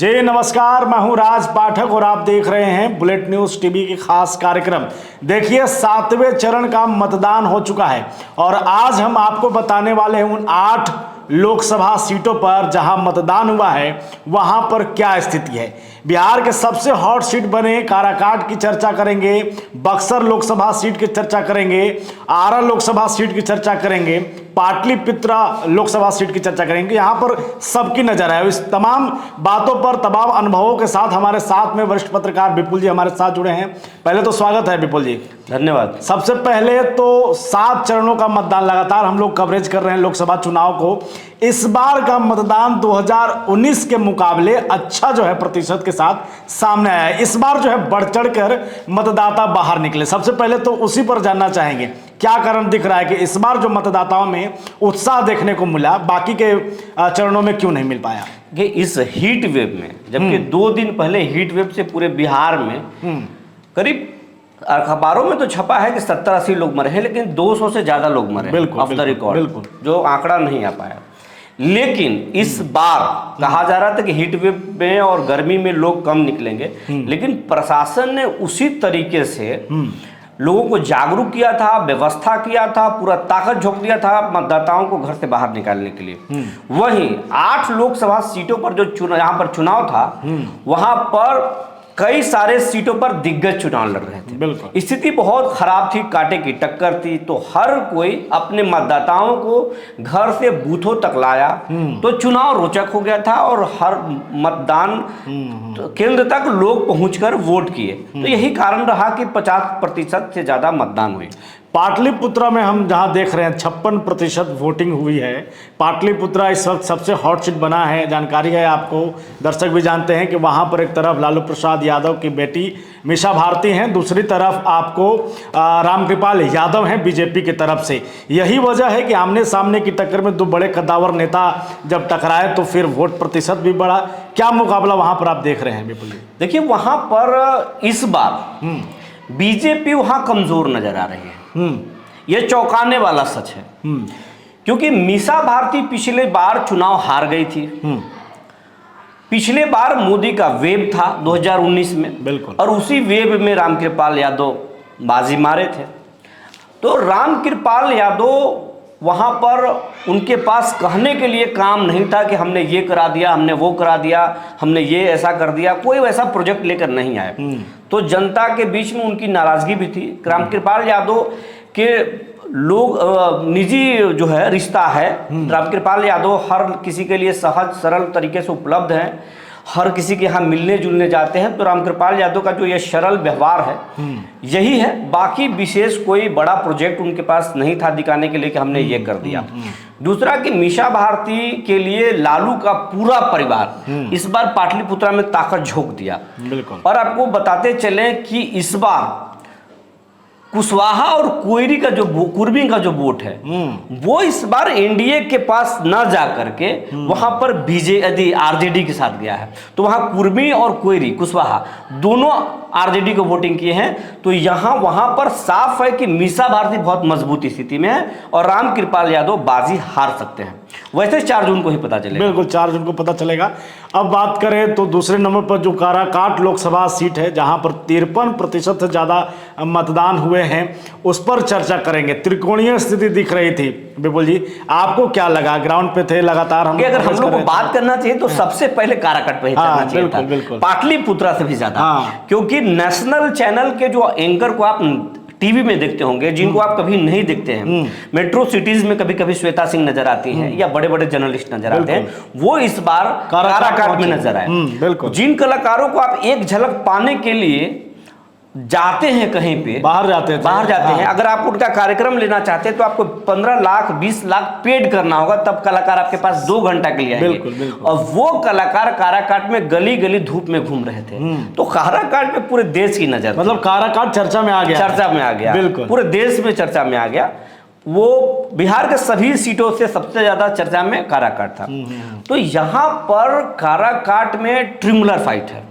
जी नमस्कार, मैं हूं राज पाठक और आप देख रहे हैं बुलेट न्यूज़ टीवी की खास कार्यक्रम। देखिए 7वें चरण का मतदान हो चुका है और आज हम आपको बताने वाले हैं उन 8 लोकसभा सीटों पर जहां मतदान हुआ है वहां पर क्या स्थिति है। बिहार के सबसे हॉट सीट बने काराकाट की चर्चा करेंगे, बक्सर लोकसभा सीट की चर्चा करेंगे, आरा लोकसभा सीट की चर्चा करेंगे, पाटलिपुत्र लोकसभा सीट की चर्चा करेंगे। यहाँ पर सबकी नजर है। इस तमाम बातों पर तमाम अनुभवों के साथ हमारे साथ में वरिष्ठ पत्रकार विपुल जी हमारे साथ जुड़े हैं। पहले तो स्वागत है विपुल जी। धन्यवाद। सबसे पहले तो 7 चरणों का मतदान लगातार हम लोग कवरेज कर रहे हैं लोकसभा चुनाव को। इस बार का मतदान 2019 के मुकाबले अच्छा जो है प्रतिशत के साथ सामने आया है। इस बार जो है बढ़ चढ़ कर मतदाता बाहर निकले। सबसे पहले तो उसी पर जानना चाहेंगे क्या कारण दिख रहा है कि इस बार जो मतदाताओं में उत्साह देखने को मिला बाकी के चरणों में क्यों नहीं मिल पाया। कि इस हीट वेव में, जबकि 2 दिन पहले हीट वेव से पूरे बिहार में करीब अखबारों में तो छपा है कि 70-80 लोग मरे हैं, लेकिन 200 से ज्यादा लोग मरे ऑफ द रिकॉर्ड, जो आंकड़ा नहीं आ पाया। लेकिन इस बार कहा जा रहा था कि हीट वेव में और गर्मी में लोग कम निकलेंगे, लेकिन प्रशासन ने उसी तरीके से लोगों को जागरूक किया था, व्यवस्था किया था, पूरा ताकत झोंक दिया था मतदाताओं को घर से बाहर निकालने के लिए। वहीं 8 लोकसभा सीटों पर जो यहाँ पर चुनाव था, वहां पर कई सारे सीटों पर दिग्गज चुनाव लड़ रहे थे। बिल्कुल स्थिति बहुत खराब थी, कांटे की टक्कर थी। तो हर कोई अपने मतदाताओं को घर से बूथों तक लाया, तो चुनाव रोचक हो गया था और हर मतदान केंद्र तक लोग पहुंचकर वोट किए। तो यही कारण रहा कि 50% से ज्यादा मतदान हुई। पाटलिपुत्रा में हम जहां देख रहे हैं 56% वोटिंग हुई है। पाटलिपुत्रा इस वक्त सबसे हॉट सीट बना है। जानकारी है आपको, दर्शक भी जानते हैं कि वहां पर एक तरफ लालू प्रसाद यादव की बेटी मीसा भारती हैं, दूसरी तरफ आपको रामकृपाल यादव हैं बीजेपी की तरफ से। यही वजह है कि आमने सामने की टक्कर में 2 बड़े कद्दावर नेता जब टकराए तो फिर वोट प्रतिशत भी बढ़ा। क्या मुकाबला वहां पर आप देख रहे हैं विपुल जी? देखिए वहां पर इस बार बीजेपी वहां कमजोर नजर आ रही है। यह चौंकाने वाला सच है, क्योंकि मीसा भारती पिछले बार चुनाव हार गई थी। पिछले बार मोदी का वेव था 2019 में, बिल्कुल, और उसी वेव में रामकृपाल यादव बाजी मारे थे। तो रामकृपाल यादव वहां पर उनके पास कहने के लिए काम नहीं था कि हमने ये करा दिया, हमने वो करा दिया, हमने ये ऐसा कर दिया। कोई वैसा प्रोजेक्ट लेकर नहीं आए। तो जनता के बीच में उनकी नाराजगी भी थी। रामकृपाल यादव के लोग निजी जो है रिश्ता है, रामकृपाल यादव हर किसी के लिए सहज सरल तरीके से उपलब्ध हैं, हर किसी के यहाँ मिलने जुलने जाते हैं। तो रामकृपाल यादव का जो ये सरल व्यवहार है यही है। बाकी विशेष कोई बड़ा प्रोजेक्ट उनके पास नहीं था दिखाने के लिए कि हमने ये कर दिया। दूसरा कि मीसा भारती के लिए लालू का पूरा परिवार इस बार पाटलिपुत्रा में ताकत झोंक दिया। बिल्कुल। और आपको बताते चले कि इस बार कुशवाहा और कुर्मी का जो वोट है वो इस बार एनडीए के पास न जा करके वहां पर आरजेडी के साथ गया है। तो वहां कुर्मी और कुशवाहा दोनों आरजेडी को वोटिंग किए हैं। तो वहां पर साफ है कि मीसा भारती बहुत मजबूत स्थिति में है और रामकृपाल यादव बाजी हार सकते हैं। वैसे 4 जून को ही पता चलेगा। बिल्कुल 4 जून को पता चलेगा। अब बात करें तो दूसरे नंबर पर जो काराकाट लोकसभा सीट है जहां पर 53% से ज्यादा मतदान हुए हैं, उस पर चर्चा करेंगे। त्रिकोणीय स्थिति दिख रही थी विपुल जी, आपको क्या लगा? ग्राउंड पे थे लगातार हम, अगर हम लोग को बात करना चाहिए तो सबसे पहले काराकाट पे ही करना चाहिए था। बिल्कुल। पाटलिपुत्रा से भी ज्यादा, क्योंकि नेशनल चैनल के जो एंकर को आप टीवी में देखते होंगे, जिनको आप कभी नहीं देखते हैं, मेट्रो सिटीज में कभी कभी श्वेता सिंह नजर आती हैं या बड़े बड़े जर्नलिस्ट नजर आते हैं, वो इस बार काराकाट में नजर आए। बिल्कुल। जिन कलाकारों को आप एक झलक पाने के लिए जाते हैं कहीं पे, बाहर जाते हैं, अगर आप उनका कार्यक्रम लेना चाहते हैं तो आपको 15 लाख 20 लाख पेड करना होगा, तब कलाकार आपके पास 2 घंटा के लिए आएंगे। और वो कलाकार काराकाट में गली गली धूप में घूम रहे थे। तो काराकाट में पूरे देश की नजर, मतलब काराकाट चर्चा में आ गया। बिल्कुल, पूरे देश में चर्चा में आ गया। वो बिहार के सभी सीटों से सबसे ज्यादा चर्चा में काराकाट था। तो यहाँ पर काराकाट में ट्रिमुलर फाइट है,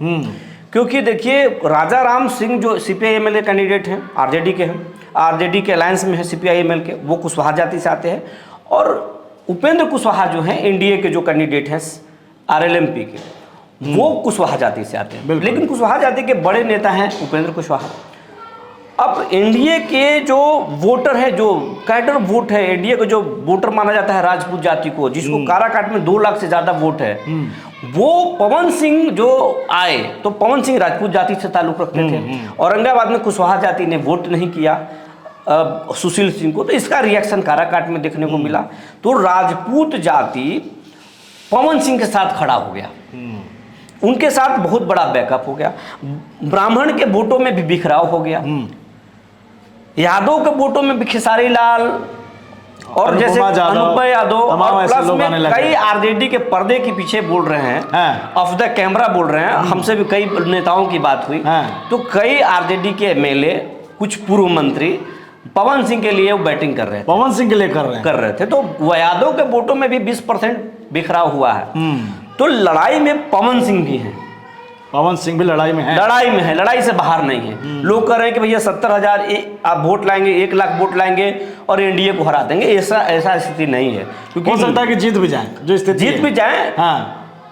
क्योंकि देखिए राजा राम सिंह जो सीपीआई एमएलए कैंडिडेट हैं, आरजेडी के हैं, आरजेडी के अलायंस में है सीपीआई एमएल के, वो कुशवाहा जाति से आते हैं। और उपेंद्र कुशवाहा जो हैं एनडीए के जो कैंडिडेट हैं आरएलएमपी के, वो कुशवाहा जाति से आते हैं, बिल्कुल। लेकिन कुशवाहा जाति के बड़े नेता हैं उपेंद्र कुशवाहा। अब एनडीए के जो वोटर है, जो कैडर वोट है, एनडीए का जो वोटर माना जाता है राजपूत जाति को, जिसको काराकाट में 2 लाख से ज्यादा वोट है, वो पवन सिंह जो आए तो पवन सिंह राजपूत जाति से ताल्लुक रखते थे। औरंगाबाद में कुशवाहा जाति ने वोट नहीं किया सुशील सिंह को, तो इसका रिएक्शन काराकाट में देखने को मिला। तो राजपूत जाति पवन सिंह के साथ खड़ा हो गया, उनके साथ बहुत बड़ा बैकअप हो गया। ब्राह्मण के वोटों में भी बिखराव हो गया, यादव के वोटों में भी खेसारी लाल और जैसे अनुपमा यादव और प्लस में कई आरजेडी के पर्दे के पीछे बोल रहे हैं, ऑफ द कैमरा बोल रहे हैं। हमसे भी कई नेताओं की बात हुई, तो कई आरजेडी के एमएलए, कुछ पूर्व मंत्री पवन सिंह के लिए वो बैटिंग कर रहे थे, पवन सिंह के लिए कर रहे थे। तो यादव के वोटों में भी 20% बिखराव हुआ है। तो लड़ाई में पवन सिंह भी हैं, पवन सिंह भी लड़ाई में है, लड़ाई से बाहर नहीं है। लोग कह रहे हैं कि भैया 70,000 आप वोट लाएंगे, 1 लाख वोट लाएंगे और एनडीए को हरा देंगे। ऐसा स्थिति नहीं है, क्योंकि हो सकता है कि जीत भी जाए, जो स्थिति जीत भी जाए,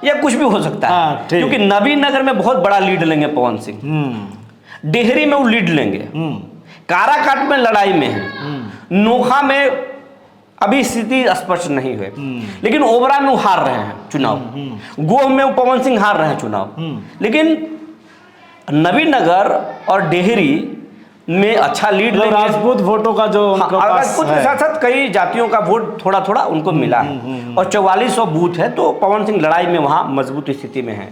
या कुछ भी हो सकता है, क्योंकि नवीन नगर में बहुत बड़ा लीड लेंगे पवन सिंह, डेहरी में वो लीड लेंगे, काराकाट में लड़ाई में है, नोखा में अभी स्थिति स्पष्ट नहीं हुई, लेकिन ओबरा में वो हार रहे हैं चुनाव, गोह में वो पवन सिंह हार रहे हैं चुनाव, लेकिन नवीन नगर और डेहरी में अच्छा लीड लेंगे। राजपूत वोटों का जो राजपूत के साथ साथ कई जातियों का वोट थोड़ा थोड़ा उनको मिला है, और 4400 बूथ है, तो पवन सिंह लड़ाई में वहां मजबूत स्थिति में है।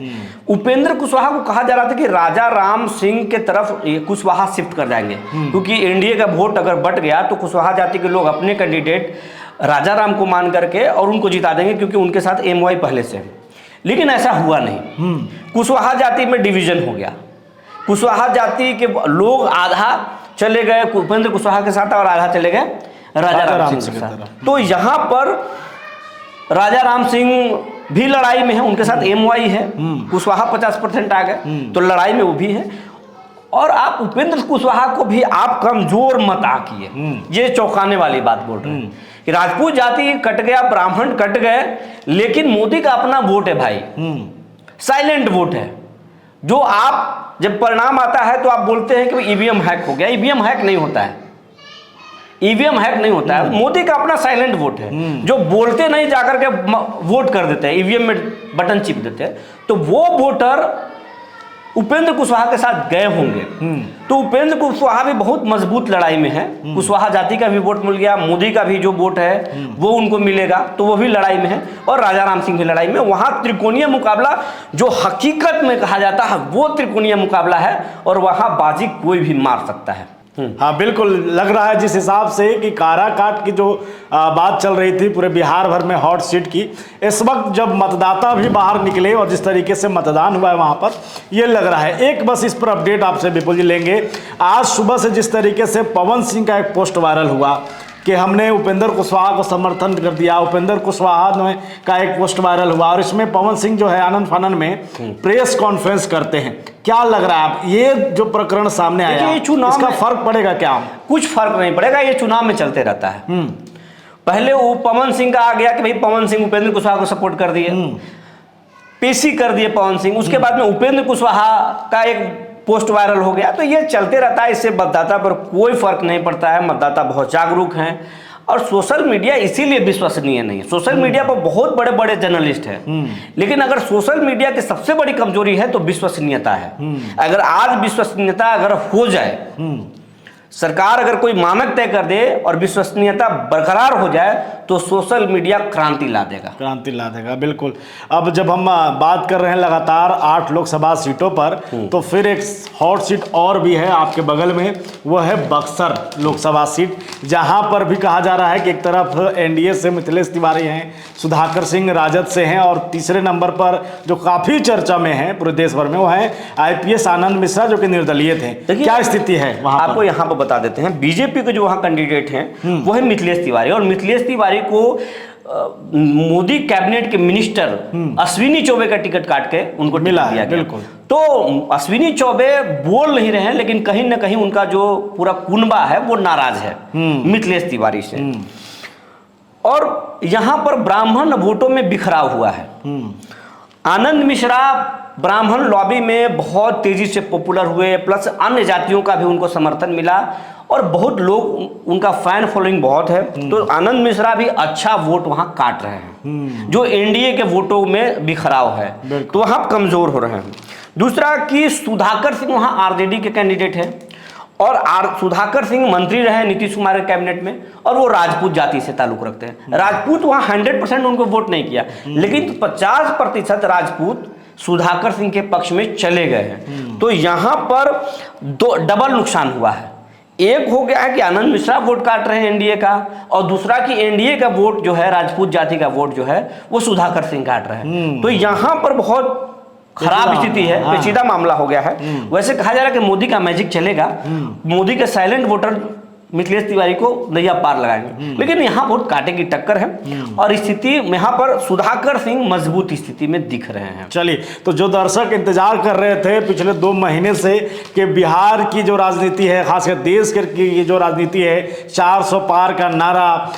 उपेंद्र कुशवाहा को कहा जा रहा था कि राजा राम सिंह के तरफ कुशवाहा शिफ्ट कर जाएंगे, क्योंकि एनडीए का वोट अगर बट गया तो कुशवाहा जाति के लोग अपने कैंडिडेट राजा राम को मान करके और उनको जिता देंगे, क्योंकि उनके साथ एमवाई पहले से है। लेकिन ऐसा हुआ नहीं, कुशवाहा जाति में डिवीजन हो गया। कुशवाहा जाति के लोग आधा चले गए उपेंद्र कुशवाहा के साथ और आधा चले गए राजा राम सिंह के साथ। तो यहाँ पर राजा राम सिंह भी लड़ाई में है, उनके साथ एमवाई है, कुशवाहा 50% आ गए, तो लड़ाई में वो भी है। और आप उपेंद्र कुशवाहा को भी आप कमजोर मत आकिए, ये चौंकाने वाली बात बोल रहे हैं कि राजपूत जाति कट गया, ब्राह्मण कट गए, लेकिन मोदी का अपना वोट है भाई, साइलेंट वोट है, जो आप जब परिणाम आता है तो आप बोलते हैं कि ईवीएम हैक हो गया। ईवीएम हैक नहीं होता है, ईवीएम हैक नहीं होता है। मोदी का अपना साइलेंट वोट है, जो बोलते नहीं जाकर के वोट कर देते हैं, ईवीएम में बटन चिप देते हैं, तो वो वोटर उपेंद्र कुशवाहा के साथ गए होंगे। तो उपेंद्र कुशवाहा भी बहुत मजबूत लड़ाई में है, कुशवाहा जाति का भी वोट मिल गया, मोदी का भी जो वोट है वो उनको मिलेगा, तो वो भी लड़ाई में है, और राजा राम सिंह भी लड़ाई में। वहां त्रिकोणीय मुकाबला जो हकीकत में कहा जाता है वो त्रिकोणीय मुकाबला है, और वहां बाजी कोई भी मार सकता है। हाँ बिल्कुल, लग रहा है जिस हिसाब से कि काराकाट की जो बात चल रही थी पूरे बिहार भर में हॉट सीट की, इस वक्त जब मतदाता भी बाहर निकले और जिस तरीके से मतदान हुआ है वहाँ पर, ये लग रहा है। एक बस इस पर अपडेट आपसे विपुल जी लेंगे। आज सुबह से जिस तरीके से पवन सिंह का एक पोस्ट वायरल हुआ कि हमने उपेंद्र कुशवाहा को समर्थन कर दिया, उपेंद्र कुशवाहा का एक पोस्ट वायरल हुआ, और इसमें पवन सिंह जो है आनंद फानन में प्रेस कॉन्फ्रेंस करते हैं। क्या लग रहा है आप, ये जो प्रकरण सामने आया, इसका फर्क पड़ेगा क्या? कुछ फर्क नहीं पड़ेगा, ये चुनाव में चलते रहता है। पहले वो पवन सिंह का आ गया कि भाई पवन सिंह उपेंद्र कुशवाहा को सपोर्ट कर दिए, पेशी कर दिए पवन सिंह, उसके बाद में उपेंद्र कुशवाहा का एक पोस्ट वायरल हो गया, तो ये चलते रहता है। इससे मतदाता पर कोई फर्क नहीं पड़ता है, मतदाता बहुत जागरूक हैं, और सोशल मीडिया इसीलिए विश्वसनीय नहीं है। सोशल मीडिया पर बहुत बड़े बड़े जर्नलिस्ट हैं, लेकिन अगर सोशल मीडिया की सबसे बड़ी कमजोरी है तो विश्वसनीयता है। अगर आज विश्वसनीयता अगर हो जाए, सरकार अगर कोई मानक तय कर दे और विश्वसनीयता बरकरार हो जाए, तो सोशल मीडिया क्रांति ला देगा, बिल्कुल। अब जब हम बात कर रहे हैं लगातार 8 लोकसभा सीटों पर, तो फिर एक हॉट सीट और भी है आपके बगल में, वो है बक्सर लोकसभा सीट, जहां पर भी कहा जा रहा है कि एक तरफ एनडीए से मिथिलेश तिवारी हैं, सुधाकर सिंह राजद से हैं, और तीसरे नंबर पर जो काफ़ी चर्चा में है पूरे देश भर में, वो है IPS आनंद मिश्रा, जो कि निर्दलीय थे। क्या स्थिति है वहाँ? आपको यहाँ पर बता देते हैं, बीजेपी के जो वहाँ कैंडिडेट हैं वो है मिथिलेश तिवारी, और मिथिलेश तिवारी को मोदी कैबिनेट के मिनिस्टर अश्विनी चौबे का टिकट काट के उनको मिला दिया गया। बिल्कुल। तो अश्विनी चौबे बोल नहीं रहे हैं, लेकिन कहीं ना कहीं उनका जो पूरा कुनबा है वो नाराज है मिथिलेश तिवारी से, और यहां पर ब्राह्मण वोटों में बिखराव हुआ है। आनंद मिश्रा ब्राह्मण लॉबी में बहुत तेजी से पॉपुलर हुए, प्लस अन्य जातियों का भी उनको समर्थन मिला और बहुत लोग, उनका फैन फॉलोइंग बहुत है। तो आनंद मिश्रा भी अच्छा वोट वहां काट रहे हैं, जो एनडीए के वोटों में बिखराव है, तो वहां कमजोर हो रहे हैं। दूसरा कि सुधाकर सिंह वहां आरजेडी के कैंडिडेट है और सुधाकर सिंह मंत्री रहे नीतीश कुमार के कैबिनेट में और वो राजपूत जाति से ताल्लुक रखते हैं। राजपूत वहां 100% उनको वोट नहीं किया, लेकिन 50% राजपूत सुधाकर सिंह के पक्ष में चले गए हैं। तो यहां पर दो डबल नुकसान हुआ है। एक हो गया है कि आनंद मिश्रा वोट काट रहे हैं एनडीए का, और दूसरा कि एनडीए का वोट जो है, राजपूत जाति का वोट जो है, वो सुधाकर सिंह काट रहे हैं। तो यहां पर बहुत खराब स्थिति है, पेचीदा मामला हो गया है। वैसे कहा जा रहा है कि मोदी का मैजिक चलेगा, मोदी के साइलेंट वोटर मिथिलेश तिवारी को नैया पार लगाएंगे, लेकिन यहाँ बहुत कांटे की टक्कर है और स्थिति यहाँ पर सुधाकर सिंह मजबूत स्थिति में दिख रहे हैं। चलिए, तो जो दर्शक इंतजार कर रहे थे पिछले 2 महीने से कि बिहार की जो राजनीति है, खासकर देश की जो राजनीति है, 400 पार का नारा,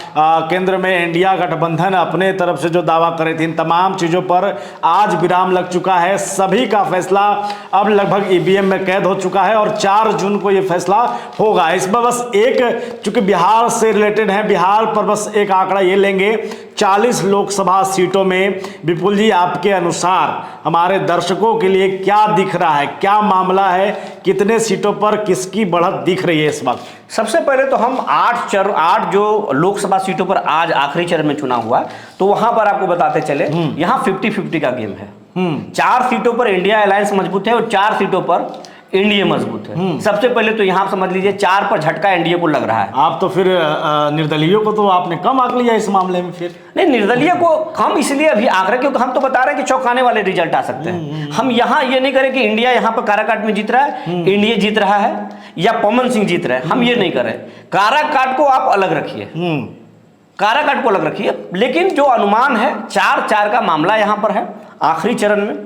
केंद्र में इंडिया गठबंधन अपने तरफ से जो दावा करे थे, इन तमाम चीज़ों पर आज विराम लग चुका है। सभी का फैसला अब लगभग ईवीएम में कैद हो चुका है और 4 जून को ये फैसला होगा। इसमें बस एक, चूंकि बिहार से रिलेटेड है, बिहार पर बस एक आंकड़ा ये लेंगे, 40 लोकसभा सीटों में विपुल जी आपके अनुसार हमारे दर्शकों के लिए क्या दिख रहा है, क्या मामला है, कितने सीटों पर किसकी बढ़त दिख रही है इस वक्त? सबसे पहले तो हम 8 जो लोकसभा सीटों पर आज आखिरी चरण में चुनाव हुआ, तो वहां पर आपको बताते चले, यहां 50-50 का गेम है। 4 सीटों पर इंडिया अलायंस मजबूत है और 4 सीटों पर एनडीए मजबूत है। सबसे पहले तो यहां समझ लीजिए 4 पर झटका एनडीए को लग रहा है। आप तो फिर निर्दलीयों को तो आपने कम आंक लिया इस मामले में। फिर नहीं, निर्दलीय को हम इसलिए अभी आंक रहे क्योंकि हम तो बता रहे हैं कि चौंकाने वाले रिजल्ट आ सकते हैं। हम यहाँ ये नहीं करें कि इंडिया यहाँ पर काराकाट में जीत रहा है, एनडीए जीत रहा है या पवन सिंह जीत रहे हैं, हम ये नहीं कर रहे। काराकाट को आप अलग रखिए, काराकाट को अलग रखिए, लेकिन जो अनुमान है 4-4 का मामला यहाँ पर है। आखिरी चरण में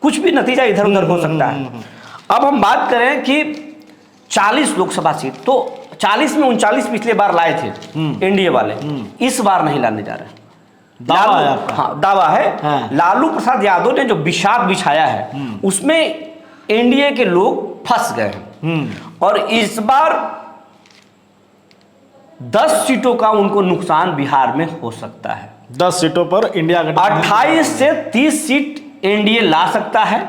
कुछ भी नतीजा इधर उधर हो सकता है। अब हम बात करें कि 40 लोकसभा सीट, तो 40 में 39 पिछले बार लाए थे एनडीए वाले, इस बार नहीं लाने जा रहे। दावा है आपका? हाँ, दावा है। हाँ। लालू प्रसाद यादव ने जो विषाद बिछाया है उसमें एनडीए के लोग फंस गए हैं और इस बार 10 सीटों का उनको नुकसान बिहार में हो सकता है। 10 सीटों पर इंडिया गठबंधन 28 से 30 सीट एनडीए ला सकता है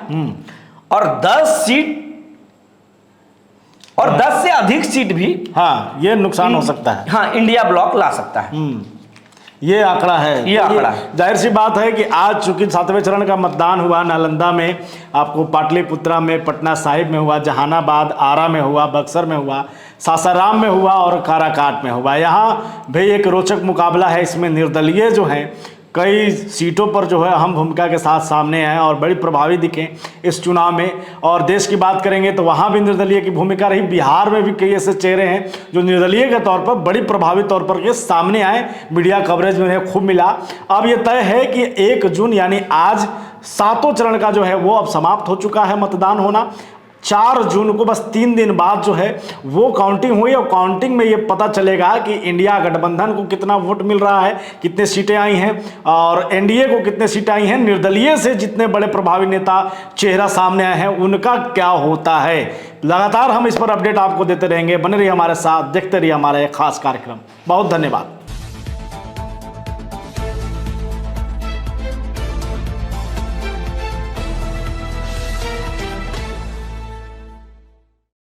और 10 सीट और 10 से अधिक सीट भी, हाँ, ये नुकसान हो सकता है। हाँ, इंडिया ब्लॉक ला सकता है। ये आंकड़ा है, ये आंकड़ा है। जाहिर सी बात है कि आज चूंकि 7वें चरण का मतदान हुआ, नालंदा में, आपको पाटलिपुत्रा में, पटना साहिब में हुआ, जहानाबाद, आरा में हुआ, बक्सर में हुआ, सासाराम में हुआ और काराकाट में हुआ। यहाँ भी एक रोचक मुकाबला है। इसमें निर्दलीय जो हैं कई सीटों पर जो है अहम भूमिका के साथ सामने आए और बड़ी प्रभावी दिखे इस चुनाव में। और देश की बात करेंगे तो वहाँ भी निर्दलीय की भूमिका रही। बिहार में भी कई ऐसे चेहरे हैं जो निर्दलीय के तौर पर बड़ी प्रभावी तौर पर के सामने आए, मीडिया कवरेज में उन्हें खूब मिला। अब ये तय है कि 1 जून यानी आज 7वां चरण का जो है वो अब समाप्त हो चुका है मतदान होना। 4 जून को बस 3 दिन बाद जो है वो काउंटिंग हुई और काउंटिंग में ये पता चलेगा कि इंडिया गठबंधन को कितना वोट मिल रहा है, कितने सीटें आई हैं और एनडीए को कितने सीटें आई हैं। निर्दलीय से जितने बड़े प्रभावी नेता चेहरा सामने आए हैं उनका क्या होता है। लगातार हम इस पर अपडेट आपको देते रहेंगे। बने रहिए हमारे साथ, देखते रहिए हमारा एक खास कार्यक्रम। बहुत धन्यवाद।